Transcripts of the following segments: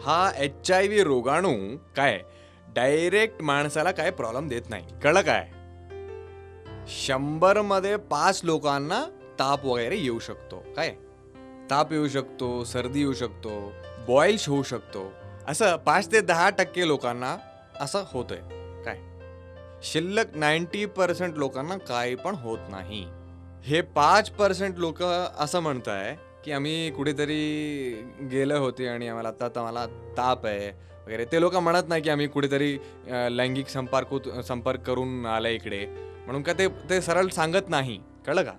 हा HIV रोगाणू काय direct माणसाला काय प्रॉब्लेम देत नाही, कळलं काय? 100 मध्ये 5 लोकांना ताप वगैरे येऊ शकतो. काय ताप येऊ शकतो, सर्दी येऊ शकतो, बॉइल्स होऊ शकतो. असं 5 ते 10% लोकांना असं होतंय. काय शिल्लक 90% लोकांना काही पण होत नाही. हे 5% लोक असं म्हणताय की आम्ही कुठेतरी गेले होते आणि आम्हाला ताप आहे वगैरे. ते लोक म्हणत नाही की आम्ही कुठेतरी लैंगिक संपर्क करून आले इकडे म्हणून का ते ते सरळ सांगत नाही, कळलं का?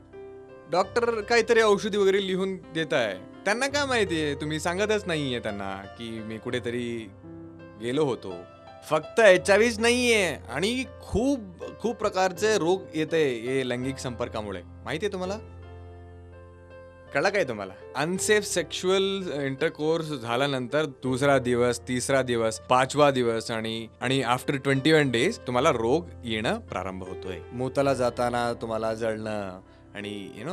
डॉक्टर काहीतरी औषधी वगैरे लिहून देत आहे. त्यांना काय माहितीये, तुम्ही सांगतच नाहीये त्यांना की मी कुठेतरी गेलो होतो. फक्त HIV नाहीये आणि खूप खूप प्रकारचे रोग येते हे लैंगिक संपर्कामुळे, माहितीये तुम्हाला? कळलं काय तुम्हाला? अनसेफ सेक्शुअल इंटरकोर्स झाल्यानंतर 2रा दिवस, 3रा दिवस, 5वा दिवस आणि आफ्टर 21 डेज तुम्हाला रोग येणं प्रारंभ होतोय. मूत्राला जाताना तुम्हाला जळणं आणि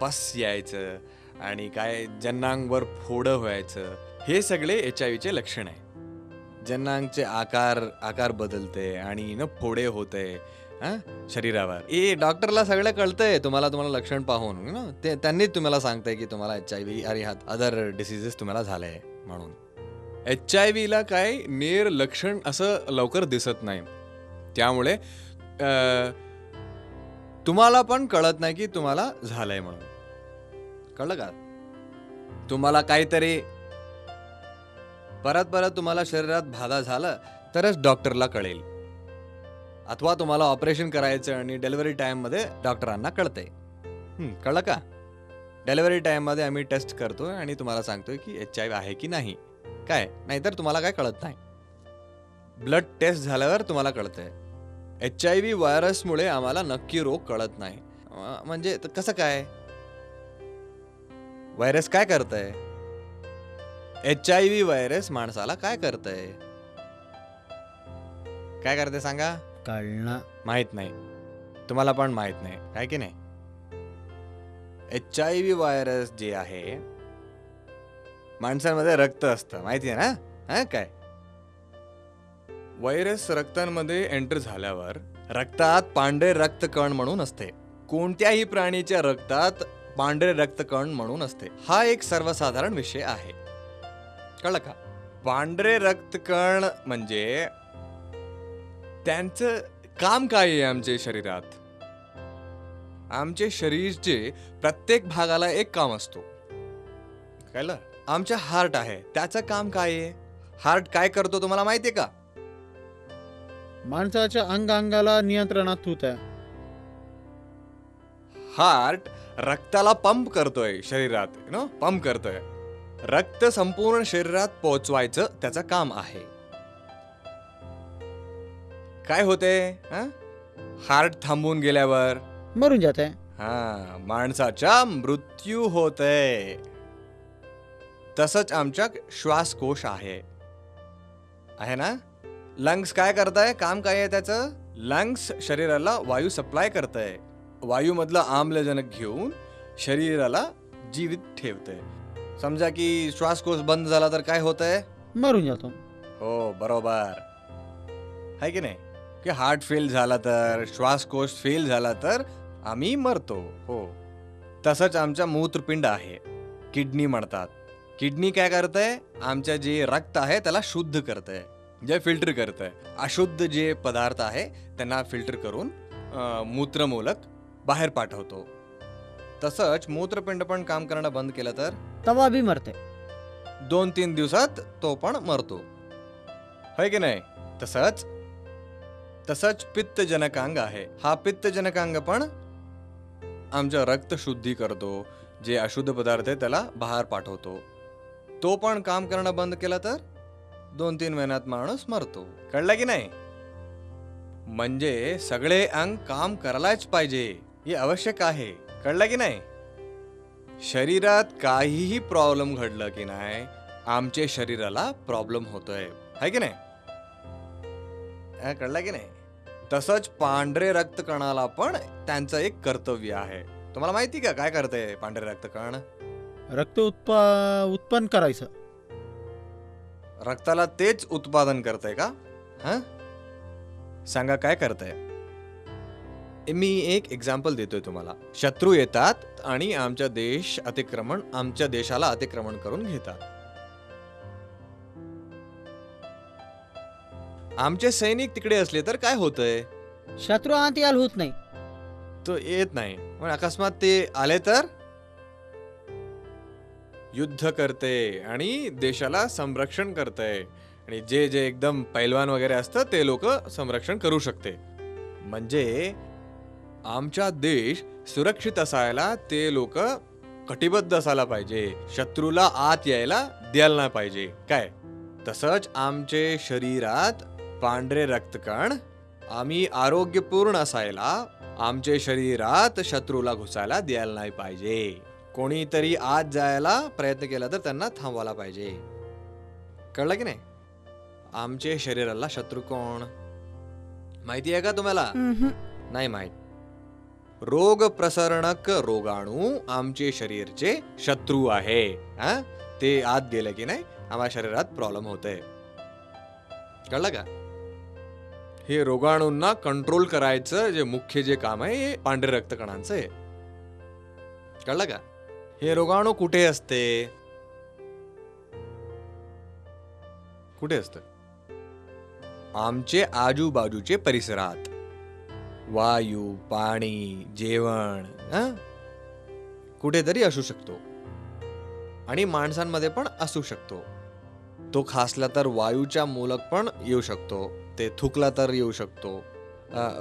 पस यायचं आणि काय जन्नांवर फोडं व्हायचं, हे सगळे HIVचे लक्षण आहे. जन्नांगचे आकार बदलते आणि फोडे होते शरीरावर. डॉक्टरला सगळं कळतंय तुम्हाला लक्षण पाहून त्यांनीच तुम्हाला सांगताय की तुम्हाला HIV आणि अदर डिसीजेस तुम्हाला झाले म्हणून. HIVला काय लक्षण असं लवकर दिसत नाही, त्यामुळे तुम्हाला पण कळत नाही की तुम्हाला झालंय म्हणून, कळलं का? तुम्हाला काहीतरी परत तुम्हाला शरीरात बाधा झालं तरच डॉक्टरला कळेल, अथवा तुम्हाला ऑपरेशन करायचं आणि डिलिव्हरी टाइम मध्ये डॉक्टरांना कळतंय. कळलं का? डिलिव्हरी टाइम मध्ये आम्ही टेस्ट करतोय आणि तुम्हाला सांगतोय की HIV आहे की नाही, काय नाहीतर तुम्हाला काय कळत नाही. ब्लड टेस्ट झाल्यावर तुम्हाला कळतंय. HIV व्हायरसमुळे आम्हाला नक्की रोग कळत नाही. म्हणजे कसं काय? व्हायरस काय करतंय? HIV व्हायरस माणसाला काय करतंय? काय करते सांगा? कळणं माहित नाही, तुम्हाला पण माहित नाही, काय की नाही? HIV व्हायरस जे आहे माणसांमध्ये रक्त असतं, माहिती आहे ना? काय व्हायरस रक्तांमध्ये एंटर झाल्यावर रक्तात पांढरे रक्तकण म्हणून असते. कोणत्याही प्राणीच्या रक्तात पांढरे रक्तकण म्हणून असते. हा एक सर्वसाधारण विषय आहे, कळलं का? पांढरे रक्तकण म्हणजे त्यांचं काम काय आहे आमच्या शरीरात? आमच्या शरीरचे प्रत्येक भागाला एक काम असतो, कळलं? आमच्या हार्ट आहे, त्याचं काम काय आहे? हार्ट काय करतो तुम्हाला माहितीये का? माणसाच्या अंगाला नियंत्रणात होत आहे. हार्ट रक्ताला पंप करतोय शरीरात, पंप करतोय. रक्त संपूर्ण शरीरात पोहोचवायचं त्याचं काम आहे. काय होते हार्ट थांबून गेल्यावर? मरून जाते. माणसाचा मृत्यू होतोय. तसंच आमच्या श्वासकोश आहे ना? लंग्स काय करताय? काम काय आहे त्याचं? लंग्स शरीराला वायू सप्लाय करताय. वायू मधलं आम्लजनक घेऊन शरीराला जीवित ठेवतंय. समजा की श्वासकोश बंद झाला तर काय होतंय? मरून जातो. हो, बरोबर आहे की नाही? की हार्ट फेल झाला तर, श्वासकोश फेल झाला तर आम्ही मरतो. हो, तसंच आमचा मूत्रपिंड आहे, किडनी म्हणतात. किडनी काय करतंय? आमच्या जे रक्त आहे त्याला शुद्ध करतंय, जे फिल्टर करतंय. अशुद्ध जे पदार्थ आहे त्यांना फिल्टर करून मूत्रमूलक बाहेर पाठवतो. तसंच मूत्रपिंड पण काम करणं बंद केलं तर तवा बी मरते. 2-3 दिवसात तो पण मरतो, है की नाही? तसंच पित्तजनकांग आहे. हा पित्तजनकांग पण आमचं रक्त शुद्धी करतो, जे अशुद्ध पदार्थ आहे त्याला बाहेर पाठवतो. तो पण काम करणं बंद केलं तर 2-3 महिन्यात माणूस मरतो. कळलं की नाही? म्हणजे सगळे अंग काम करायलाच पाहिजे, हे आवश्यक आहे. कळलं की नाही? शरीरात काहीही प्रॉब्लेम घडलं की नाही, आमच्या शरीराला प्रॉब्लेम होतोय, है की नाही? कळलं की नाही? तसंच पांढरे रक्तकणाला पण त्यांचं एक कर्तव्य आहे. तुम्हाला माहिती का काय करते पांढरे रक्तकण? रक्त उत्पन्न करायचं. रक्ताला तेच उत्पादन करतंय का? हा, सांगा काय करताय? मी एक एक्झाम्पल देतोय तुम्हाला. शत्रू येतात आणि आमच्या देशाला अतिक्रमण करून घेतात. आमचे सैनिक तिकडे असले तर काय होतंय? शत्रू आत याल होत नाही. तो येत नाही, पण अकस्मात ते आले तर युद्ध करते आणि देशाला संरक्षण करते. आणि जे जे एकदम पैलवान वगैरे असतं ते लोक संरक्षण करू शकते. म्हणजे आमचा देश सुरक्षित असायला ते लोक कटिबद्ध असायला पाहिजे. शत्रूला आत यायला द्यायला नाही पाहिजे. काय तसंच आमचे शरीरात पांढरे रक्तकण आम्ही आरोग्यपूर्ण असायला आमचे शरीरात शत्रूला घुसायला द्यायला नाही पाहिजे. कोणीतरी आत जायला प्रयत्न केला तर त्यांना थांबवायला पाहिजे. कळलं की नाही? आमचे शरीराला शत्रू कोण माहिती आहे का तुम्हाला? नाही माहित. रोग प्रसरणक रोगाणू आमचे शरीरचे शत्रू आहे. ते आत गेले की नाही आम्हाला शरीरात प्रॉब्लेम होतोय. कळलं का? हे रोगाणूंना कंट्रोल करायचं जे मुख्य जे काम आहे हे पांढरे रक्तकणांचं आहे. कळलं का? हे रोगाणू कुठे असते? कुठे असतं? आमचे आजूबाजूचे परिसरात. वायू, पाणी, जेवण कुठेतरी असू शकतो. आणि माणसांमध्ये पण असू शकतो. तो खासला तर वायूच्या मूलक पण येऊ शकतो. ते थुकला तर येऊ शकतो.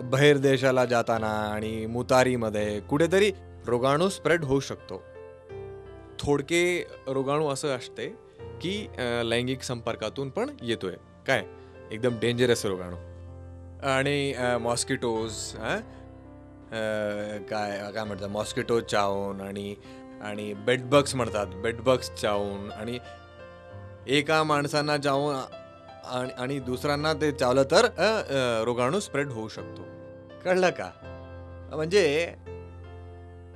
बाहेर देशाला जाताना आणि मुतारीमध्ये कुठेतरी रोगाणू स्प्रेड होऊ शकतो. थोडके रोगाणू असं असते की लैंगिक संपर्कातून पण येतोय. काय एकदम डेंजरस रोगाणू. आणि मॉस्किटोज काय म्हणतात मॉस्किटो चावून आणि बेडबग्स म्हणतात. बेडबग्स चावून आणि एका माणसांना चावून आणि दुसऱ्यांना ते चावलं तर रोगाणू स्प्रेड होऊ शकतो. कळलं का? म्हणजे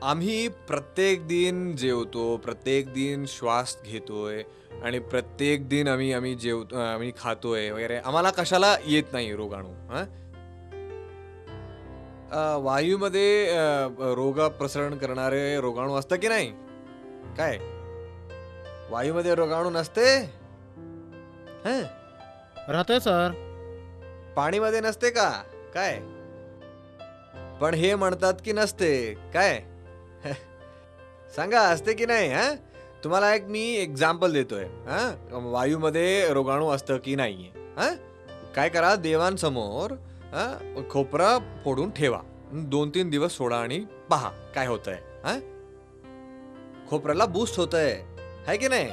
आम्ही प्रत्येक दिन जेवतो, प्रत्येक दिन श्वास घेतोय आणि प्रत्येक दिन आम्ही जेवतो, आम्ही खातोय वगैरे. आम्हाला कशाला येत नाही रोगाणू? वायूमध्ये रोग प्रसरण करणारे रोगाणू असतं की नाही? काय वायूमध्ये रोगाणू नसते? राहतोय सर. पाणीमध्ये नसते का? काय पण हे म्हणतात की नसते. काय सांगा असते की नाही? तुम्हाला मी एक्झाम्पल देतोय. वायूमध्ये रोगाणू असतं की नाहीये? काय करा, देवांसमोर खोपरा फोडून ठेवा. 2-3 दिवस सोडा आणि पहा काय होतंय. खोपऱ्याला बूस्ट होतंय है की नाही?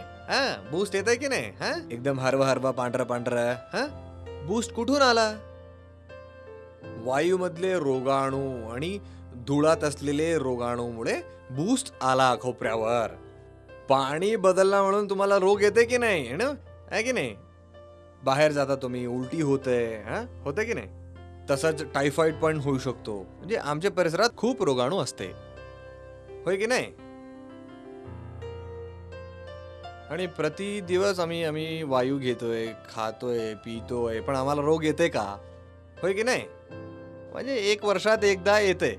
बूस्ट येतंय की नाही? एकदम हरवा पांढरा बूस्ट कुठून आला? वायूमधले रोगाणू आणि धुळात असलेले रोगाणूमुळे बूस्ट आला खोपऱ्यावर. पाणी बदलला म्हणून तुम्हाला रोग येते की नाही? है की नाही? बाहेर जाता तुम्ही उलटी होते की नाही? तसंच टायफॉइड पण होऊ शकतो. म्हणजे आमच्या परिसरात खूप रोगाणू असते. होय की नाही? आणि प्रति दिवस आम्ही वायू घेतोय, खातोय, पितोय, पण आम्हाला रोग येते का? होय की नाही? म्हणजे 1 वर्षात एकदा येते.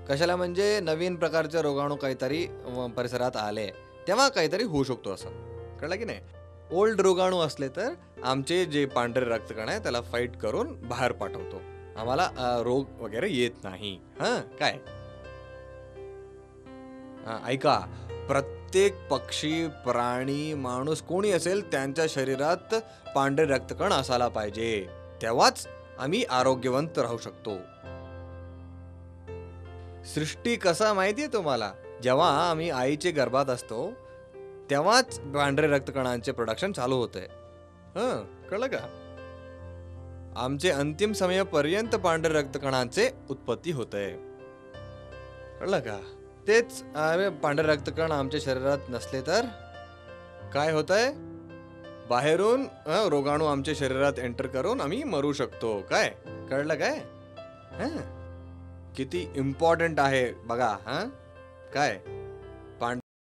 कशाला? म्हणजे नवीन प्रकारचे रोगाणू काहीतरी परिसरात आले तेव्हा काहीतरी होऊ शकतो असं. कळलं की नाही? ओल्ड रोगाणू असले तर आमचे जे पांढरे रक्तकण आहे त्याला फाईट करून बाहेर पाठवतो. आम्हाला रोग वगैरे येत नाही. काय ऐका, प्रत्येक पक्षी, प्राणी, माणूस कोणी असेल त्यांच्या शरीरात पांढरे रक्तकण असायला पाहिजे. तेव्हाच आम्ही आरोग्यवंत राहू शकतो. सृष्टी कसा माहितीये तुम्हाला? जेव्हा आम्ही आईच्या गर्भात असतो तेव्हाच पांढरे रक्तकणांचे प्रोडक्शन चालू होते. कळलं का? आमचे अंतिम समयापर्यंत पांढरे रक्तकणांचे उत्पत्ती होते. कळलं का? तेच पांढरे रक्तकण आमच्या शरीरात नसले तर काय होतंय? बाहेरून रोगाणू आमच्या शरीरात एंटर करून आम्ही मरू शकतो. काय कळलं काय? किती इम्पॉर्टंट आहे बघा. काय